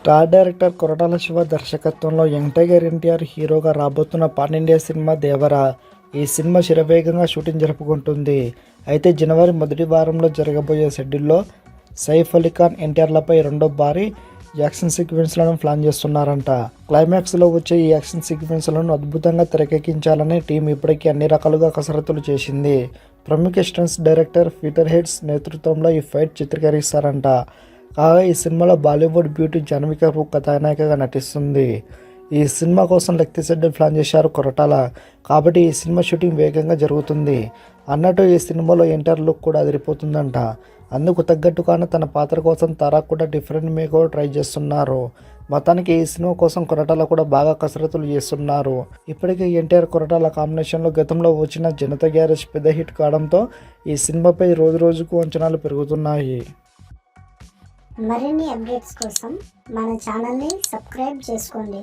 Star director Koratala Shiva దర్శకత్వంలో young tiger NTR హీరోగా రాబోతున్న పాన్ ఇండియా సినిమా దేవరా. ఈ సినిమా శరవేగంగా షూటింగ్ జరుపుకుంటుంది. అయితే జనవరి మొదటి వారంలో జరగబోయే షెడ్యూల్లో సైఫ్ అలీ ఖాన్ ఎన్టీఆర్లపై రెండో భారీ యాక్షన్ సీక్వెన్స్లను ప్లాన్ చేస్తున్నారంట. క్లైమాక్స్లో వచ్చే ఈ యాక్షన్ సీక్వెన్స్లను అద్భుతంగా తెరకెక్కించాలని టీం ఇప్పటికీ అన్ని రకాలుగా కసరత్తులు చేసింది. ప్రముఖ స్టంట్స్ డైరెక్టర్ పీటర్ హెడ్స్ నేతృత్వంలో ఈ ఫైట్ చిత్రీకరిస్తారంట. కాగా ఈ సినిమాలో బాలీవుడ్ బ్యూటీ జాహ్నవి కపూర్ కథానాయికగా నటిస్తుంది. ఈ సినిమా కోసం లెక్తి షెడ్యూల్ ప్లాన్ చేశారు కొరటాల. కాబట్టి ఈ సినిమా షూటింగ్ వేగంగా జరుగుతుంది. అన్నట్టు ఈ సినిమాలో ఎన్టీఆర్ లుక్ కూడా అదిరిపోతుందంట. అందుకు తగ్గట్టుగానే తన పాత్ర కోసం తారా కూడా డిఫరెంట్ మేకర్ ట్రై చేస్తున్నారు. మొత్తానికి ఈ సినిమా కోసం కొరటాల కూడా బాగా కసరత్తులు చేస్తున్నారు. ఇప్పటికే ఎన్టీఆర్ కొరటాల కాంబినేషన్లో గతంలో వచ్చిన జనతా గ్యారేజ్ పెద్ద హిట్ కావడంతో ఈ సినిమాపై రోజు రోజుకు అంచనాలు పెరుగుతున్నాయి. మరిన్ని అప్డేట్స్ కోసం మన ఛానల్ని సబ్స్క్రైబ్ చేసుకోండి.